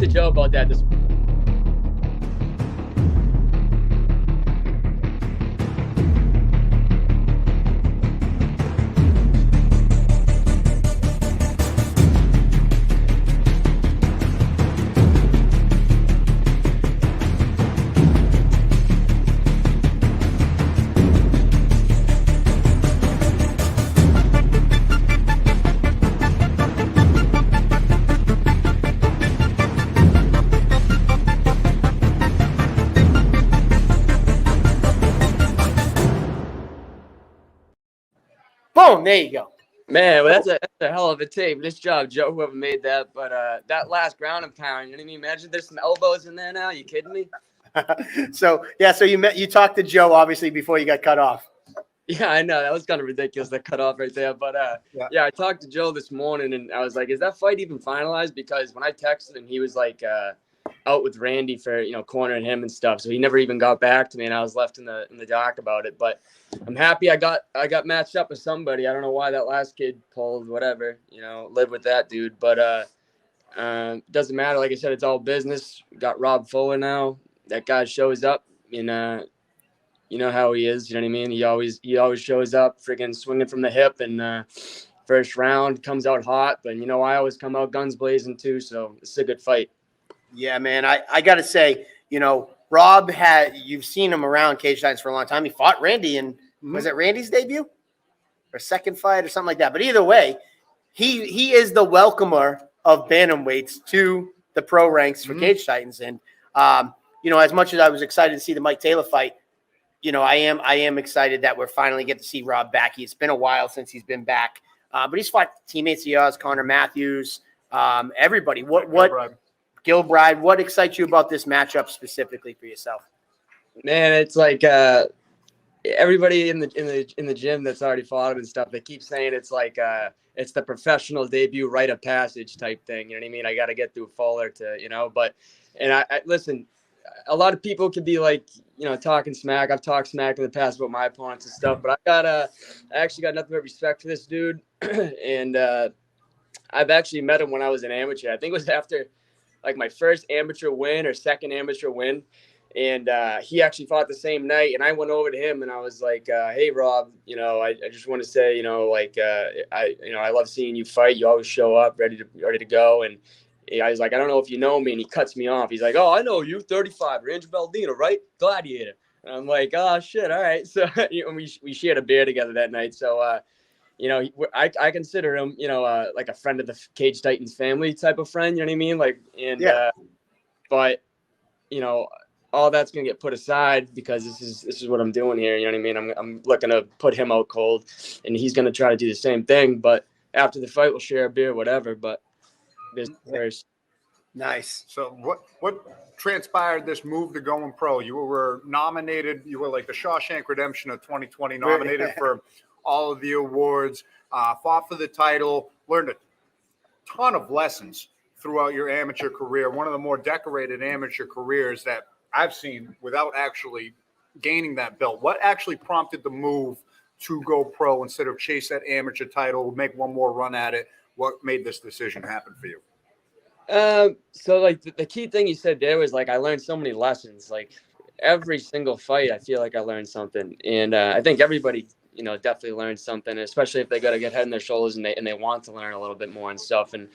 to Joe about that this. Boom, there you go. Man, well, that's a hell of a tape. Nice job, Joe, whoever made that. But that last ground and pound, you know what I mean? Imagine there's some elbows in there now. You kidding me? So you talked to Joe obviously before you got cut off. Yeah, I know. That was kind of ridiculous, that cut off right there. But yeah, I talked to Joe this morning, and I was like, is that fight even finalized? Because when I texted him, he was like out with Randy for, cornering him and stuff. So he never even got back to me, and I was left in the dark about it. But I'm happy I got matched up with somebody. I don't know why that last kid pulled, whatever, live with that dude. But doesn't matter. Like I said, it's all business. Got Rob Fuller now. That guy shows up, and you know how he is. You know what I mean? He always shows up, freaking swinging from the hip, and first round comes out hot. But I always come out guns blazing too. So it's a good fight. Yeah, man. I got to say, Rob you've seen him around Cage Titans for a long time. He fought Randy in, was it Randy's debut or second fight or something like that? But either way, he is the welcomer of bantamweights to the pro ranks for Cage Titans. And, as much as I was excited to see the Mike Taylor fight, I am excited that we're finally get to see Rob back. It's been a while since he's been back, but he's fought teammates of yours, Connor Matthews, everybody. Gilbride, what excites you about this matchup specifically for yourself? Man, it's like everybody in the gym that's already fought him and stuff. They keep saying it's like it's the professional debut rite of passage type thing. You know what I mean? I got to get through Fuller to but I listen. A lot of people could be like, talking smack. I've talked smack in the past about my opponents and stuff, but I actually got nothing but respect for this dude, and I've actually met him when I was an amateur. I think it was after like my first amateur win or second amateur win. And he actually fought the same night, and I went over to him and I was like, hey, Rob, I just want to say, I love seeing you fight. You always show up ready to go. And I was like, I don't know if you know me. And he cuts me off. He's like, oh, I know you, 35, Range Valdina, right? Gladiator. And I'm like, oh, shit. All right. So we shared a beer together that night. So, I consider him, like a friend of the Cage Titans family type of friend. You know what I mean? Like, and, yeah. But, all that's going to get put aside because this is what I'm doing here. You know what I mean? I'm looking to put him out cold, and he's going to try to do the same thing. But after the fight, we'll share a beer, whatever. But this first. Nice. So what transpired this move to going pro? You were nominated. You were like the Shawshank Redemption of 2020, nominated for all of the awards, fought for the title, learned a ton of lessons throughout your amateur career. One of the more decorated amateur careers that I've seen without actually gaining that belt. What actually prompted the move to go pro instead of chase that amateur title, make one more run at it? What made this decision happen for you? So like the key thing you said there was like, I learned so many lessons, like every single fight, I feel like I learned something. And, I think everybody, definitely learns something, especially if they got to get head in their shoulders and they want to learn a little bit more and stuff. And,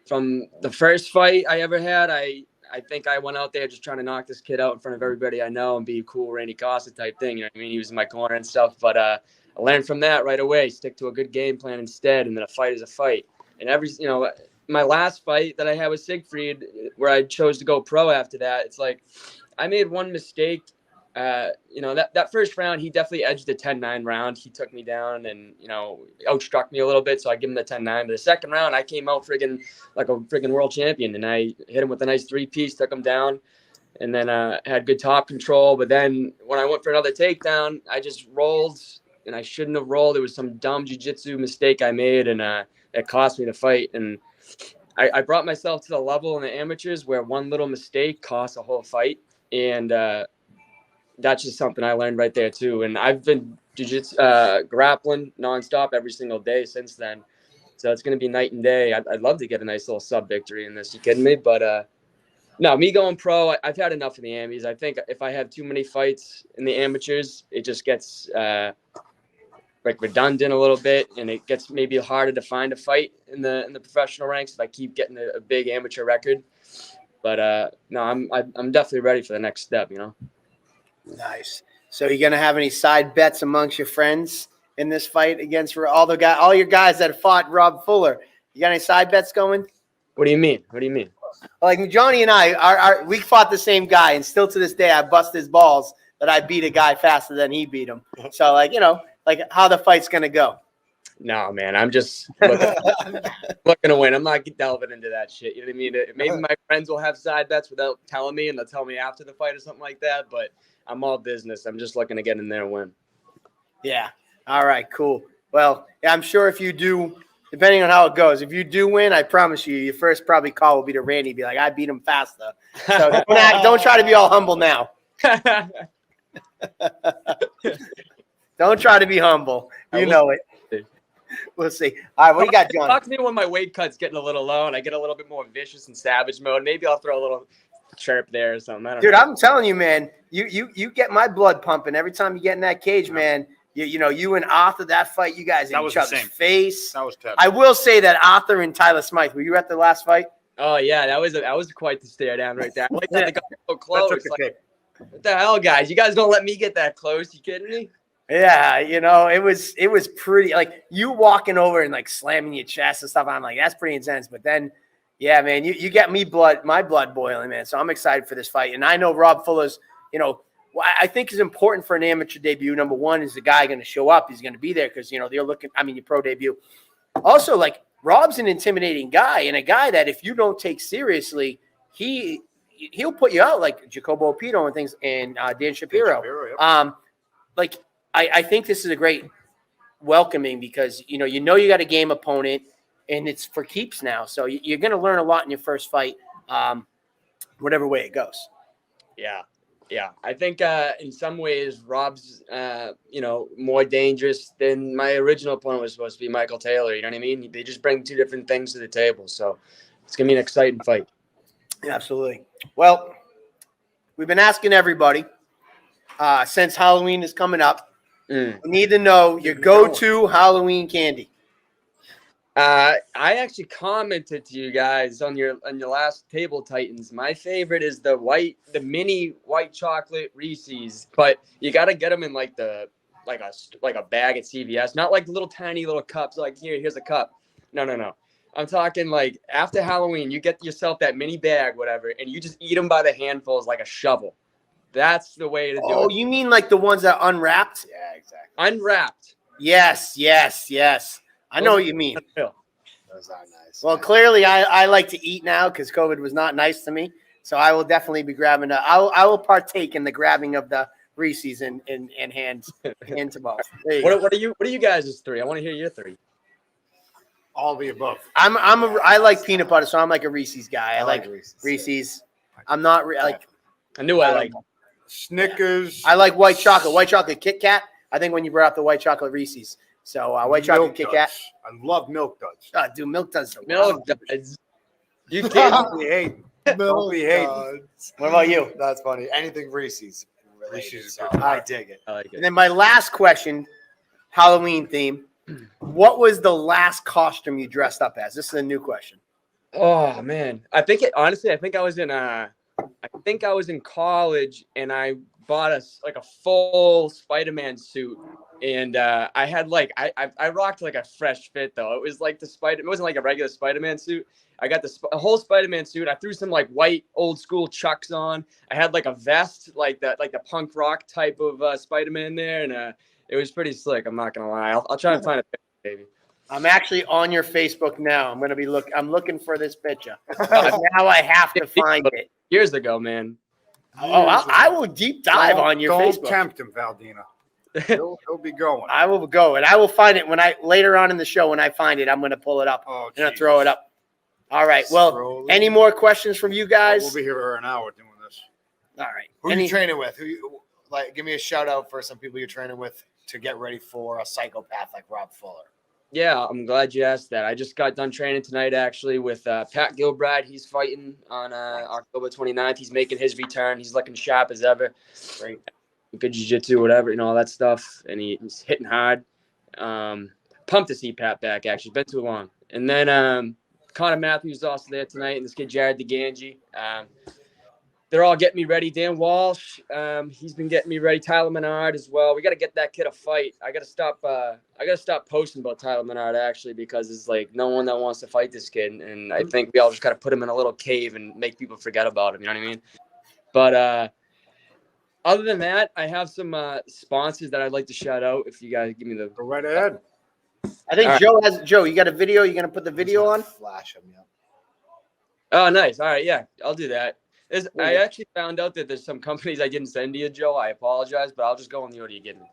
from the first fight I ever had, I think I went out there just trying to knock this kid out in front of everybody I know and be a cool Randy Costa type thing. You know what I mean? He was in my corner and stuff, but, I learned from that right away, stick to a good game plan instead. And then a fight is a fight. And my last fight that I had with Siegfried, where I chose to go pro after that, it's like I made one mistake. That first round, he definitely edged the 10-9 round. He took me down and, outstruck me a little bit. So I give him the 10-9. But the second round, I came out like a friggin' world champion. And I hit him with a nice 3-piece, took him down. And then had good top control. But then when I went for another takedown, I just rolled. And I shouldn't have rolled. It was some dumb jiu-jitsu mistake I made. And it cost me the fight. And I brought myself to the level in the amateurs where one little mistake costs a whole fight. And that's just something I learned right there too. And I've been jiu-jitsu grappling nonstop every single day since then. So it's going to be night and day. I'd love to get a nice little sub victory in this. You kidding me? But no, me going pro, I've had enough of the Amis. I think if I have too many fights in the amateurs, it just gets like redundant a little bit, and it gets maybe harder to find a fight in the professional ranks if I keep getting a big amateur record. But no, I'm definitely ready for the next step. Nice. So you gonna have any side bets amongst your friends in this fight against all your guys that fought Rob Fuller? You got any side bets going? What do you mean? What do you mean? Like Johnny and I, we fought the same guy, and still to this day, I bust his balls that I beat a guy faster than he beat him. So like how the fight's gonna go. No, man, I'm just looking to win. I'm not delving into that shit. You know what I mean? Maybe my friends will have side bets without telling me, and they'll tell me after the fight or something like that. But I'm all business. I'm just looking to get in there and win. Yeah. All right. Cool. Well, yeah, I'm sure if you do, depending on how it goes, if you do win, I promise you, your first probably call will be to Randy. Be like, I beat him faster. So don't try to be all humble now. Don't try to be humble. You know it. We'll see. All right, what do you got, John? Talk to me when my weight cut's getting a little low and I get a little bit more vicious and savage mode. Maybe I'll throw a little chirp there or something. I don't know. Dude, I'm telling you, man, you get my blood pumping every time you get in that cage, man. You and Arthur, that fight, you guys in each other's face. That was tough. I will say that Arthur and Tyler Smythe, were you at the last fight? Oh yeah, that was quite the stare down right there. I like that they got so close. Like, what the hell, guys? You guys don't let me get that close. You kidding me? Yeah, it was pretty, like, you walking over and like slamming your chest and stuff. I'm like, that's pretty intense. But then, yeah, man, you get my blood boiling, man. So I'm excited for this fight. And I know Rob Fuller's, I think is important for an amateur debut. Number one, is the guy going to show up? He's going to be there because, they're looking, your pro debut. Also, like, Rob's an intimidating guy, and a guy that if you don't take seriously, he'll put you out, like Jacobo Pito and things, and Dan Shapiro. Yep. I think this is a great welcoming because, you got a game opponent and it's for keeps now. So you're going to learn a lot in your first fight, whatever way it goes. Yeah. Yeah. I think in some ways Rob's, more dangerous than my original opponent was supposed to be, Michael Taylor. You know what I mean? They just bring two different things to the table. So it's going to be an exciting fight. Absolutely. Well, we've been asking everybody since Halloween is coming up. We need to know your go-to Halloween candy. I actually commented to you guys on your last Table Titans. My favorite is the mini white chocolate Reese's, but you got to get them in like a bag at CVS, not like little tiny little cups. Like here's a cup. No. I'm talking like after Halloween, you get yourself that mini bag, whatever, and you just eat them by the handfuls like a shovel. That's the way to do it. Oh, you mean like the ones that are unwrapped? Yeah, exactly. Unwrapped. Yes. I know what you mean. Those are nice. Well, clearly I like to eat now because COVID was not nice to me. So I will definitely be grabbing I will partake in the grabbing of the Reese's and hands to both. What are you guys' three? I want to hear your three. all the above. I like peanut butter, so I'm like a Reese's guy. I like Reese's. I'm not like. I knew I liked Snickers. I like white chocolate. White chocolate Kit Kat. I think when you brought up the white chocolate Reese's. So white chocolate Kit Kat. I love Milk Duds. Oh, dude, Milk Duds. Milk Duds. You can't We hate. Milk We hate. Duds. What about you? That's funny. Anything Reese's. Reese's is So good. I dig it. I like it. And then my last question, Halloween theme. What was the last costume you dressed up as? This is a new question. Oh man, I think I was in college and I bought a full Spider-Man suit, and I had I rocked like a fresh fit though. It was like it wasn't like a regular Spider-Man suit. I got a whole Spider-Man suit. I threw some like white old school Chucks on. I had like a vest, like the punk rock type of Spider-Man there, and it was pretty slick. I'm not gonna lie. I'll try and find a picture, baby. I'm actually on your Facebook now. I'm looking for this picture. Now I have to find it. Years ago, man. Oh, I will deep dive on your Don't Facebook. tempt him, Valdina. He'll be going. I will go, and I will find it later on in the show. When I find it, I'm going to pull it up. Oh, I'm going to throw it up. All right. Well, any more questions from you guys? We'll be here for an hour doing this. All right. Who are you training with? Give me a shout out for some people you're training with to get ready for a psychopath like Rob Fuller. Yeah, I'm glad you asked that. I just got done training tonight, actually, with Pat Gilbride. He's fighting on October 29th. He's making his return. He's looking sharp as ever. Great. Good jiu-jitsu, whatever, all that stuff. And he's hitting hard. Pumped to see Pat back, actually. It's been too long. And then Connor Matthews is also there tonight, and this kid, Jared DeGangi. They're all getting me ready. Dan Walsh, he's been getting me ready. Tyler Menard as well. We got to get that kid a fight. I got to stop posting about Tyler Menard, actually, because it's like no one that wants to fight this kid. And I think we all just got to put him in a little cave and make people forget about him. You know what I mean? But other than that, I have some sponsors that I'd like to shout out. If you guys give me the Go right ahead. I think All right. Joe, you got a video? You going to put the video on? Flash him, yeah. Oh, nice. All right, yeah, I'll do that. I actually found out that there's some companies I didn't send to you, Joe. I apologize, but I'll just go on the order you give me.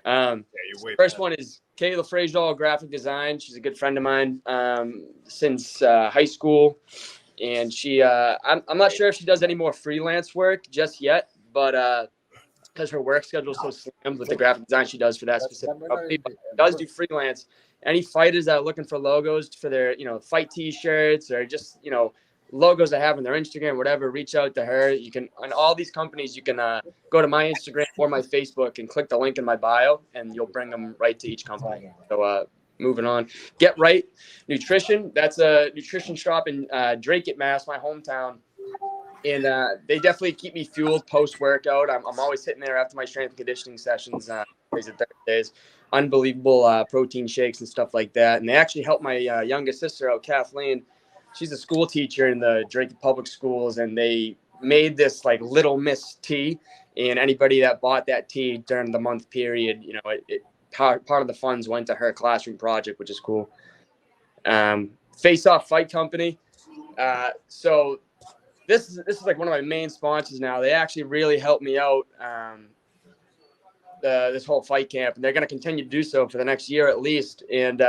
You wait. First one is Kayla Frazier, graphic design. She's a good friend of mine since high school, and she I'm not sure if she does any more freelance work just yet, but because her work schedule is so slammed with the graphic design she does for that specific company, but she does do freelance. Any fighters that are looking for logos for their fight T-shirts or just logos I have on their Instagram, whatever, reach out to her. You can, on all these companies, you can go to my Instagram or my Facebook and click the link in my bio, and you'll bring them right to each company. So moving on. Get Right Nutrition. That's a nutrition shop in Drake, Mass, my hometown. And they definitely keep me fueled post-workout. I'm always sitting there after my strength and conditioning sessions, Thursdays. Unbelievable protein shakes and stuff like that. And they actually helped my youngest sister out, Kathleen. She's a school teacher in the Drake Public Schools, and they made this like Little Miss tea. And anybody that bought that tea during the month period, part of the funds went to her classroom project, which is cool. Face Off Fight Company. So this is like one of my main sponsors now. They actually really helped me out this whole fight camp, and they're going to continue to do so for the next year at least. And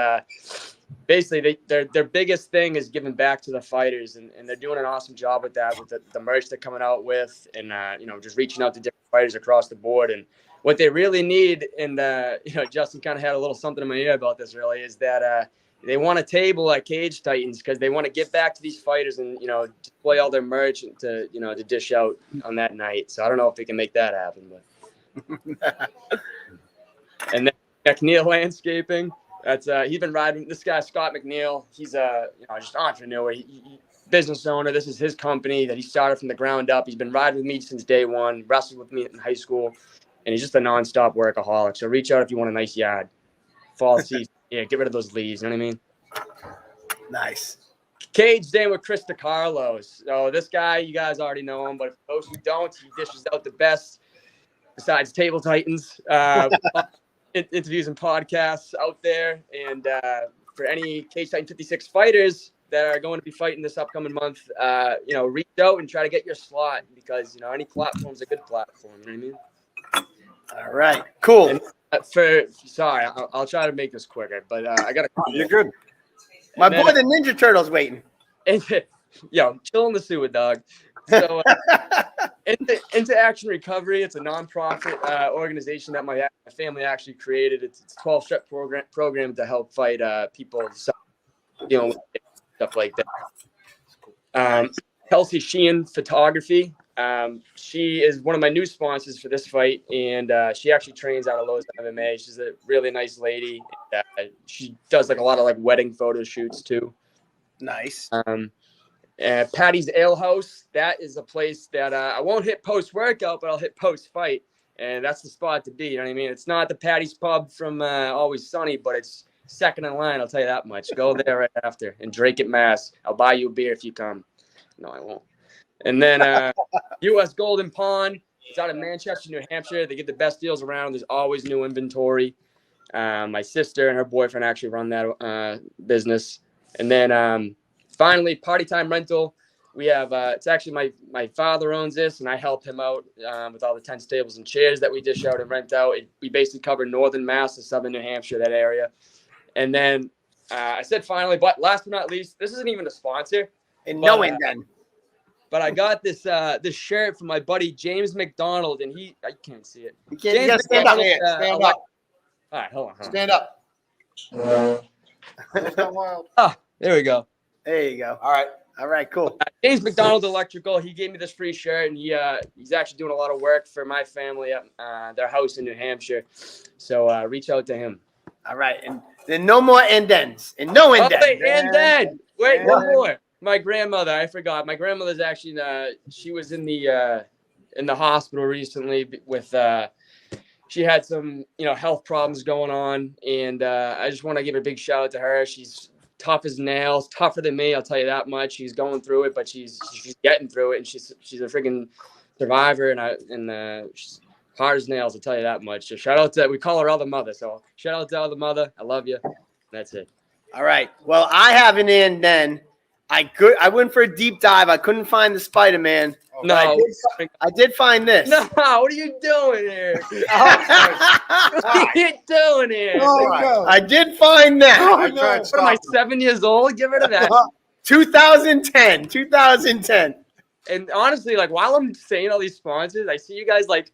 basically, their biggest thing is giving back to the fighters, and they're doing an awesome job with that, with the merch they're coming out with, and just reaching out to different fighters across the board. And what they really need, and Justin kind of had a little something in my ear about this, really, is that they want a table at Cage Titans because they want to get back to these fighters and display all their merch to to dish out on that night. So I don't know if we can make that happen, but. And then McNeil Landscaping. That's he's been riding. This guy Scott McNeil. He's just entrepreneur, business owner. This is his company that he started from the ground up. He's been riding with me since day one. Wrestled with me in high school, and he's just a nonstop workaholic. So reach out if you want a nice yard. Fall season, get rid of those leaves. You know what I mean? Nice. Cage Day with Chris DeCarlos. So this guy, you guys already know him, but for those who don't, he dishes out the best. Besides Table Titans, interviews and podcasts out there. And for any Cage Titan 56 fighters that are going to be fighting this upcoming month, reach out and try to get your slot because, any platform's a good platform. You know what I mean? All right. Cool. And I'll try to make this quicker, but I got to. You're good. My boy, the Ninja Turtle's waiting. And, chill in the sewer, dog. So into Action Recovery, it's a nonprofit organization that my family actually created. It's a 12-step program to help fight people dealing with stuff like that. Kelsey Sheehan Photography. She is one of my new sponsors for this fight, and she actually trains out of Lowe's MMA. She's a really nice lady. She does a lot of wedding photo shoots too. Nice. Patty's Ale House. That is a place that I won't hit post-workout, but I'll hit post-fight. And that's the spot to be. You know what I mean? It's not the Patty's Pub from Always Sunny, but it's second in line. I'll tell you that much. Go there right after. And Drake at Mass. I'll buy you a beer if you come. No, I won't. And then U.S. Golden Pond. It's out of Manchester, New Hampshire. They get the best deals around. There's always new inventory. My sister and her boyfriend actually run that business. And then finally, Party Time Rental. We have it's actually my father owns this, and I help him out with all the tents, tables, and chairs that we dish out and rent out. We basically cover northern Mass to southern New Hampshire, that area. And then I said finally, but last but not least, this isn't even a sponsor. And knowing then. But I got this shirt from my buddy James McDonald, and I can't see it. You gotta stand up. Stand up. All right, hold on. Stand up. Those got wild. Ah, there we go. There you go. All right. All right, cool. James McDonald Electrical. He gave me this free shirt, and he's actually doing a lot of work for my family at their house in New Hampshire. So reach out to him. All right, and then no more indents and no Oh, indents. wait, and then one more. My grandmother, I forgot. My grandmother's actually she was in the hospital recently with she had some health problems going on, and I just want to give a big shout out to her. She's tough as nails, tougher than me, I'll tell you that much. She's going through it, but she's getting through it, and she's a freaking survivor, and she's hard as nails, I'll tell you that much. So shout out to, we call her Other Mother, so shout out to Other Mother. I love you. That's it. All right. Well, I have an in then. I went for a deep dive. I couldn't find the Spider-Man. No, I did find this. no, what are you doing here? Oh, What are you doing here? Oh, no. I did find that. I tried What am I, stopping. 7 years old? Get rid of that. 2010. And honestly, like while I'm saying all these sponsors, I see you guys like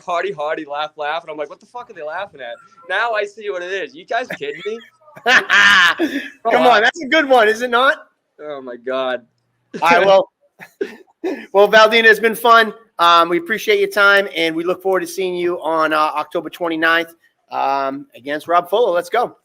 hardy, laugh, and I'm like, what the fuck are they laughing at? Now I see what it is. You guys kidding me? Come on, that's a good one, is it not? Oh my god. All right, well, Valdina, it's been fun. We appreciate your time, and we look forward to seeing you on October 29th against Rob Fuller. Let's go.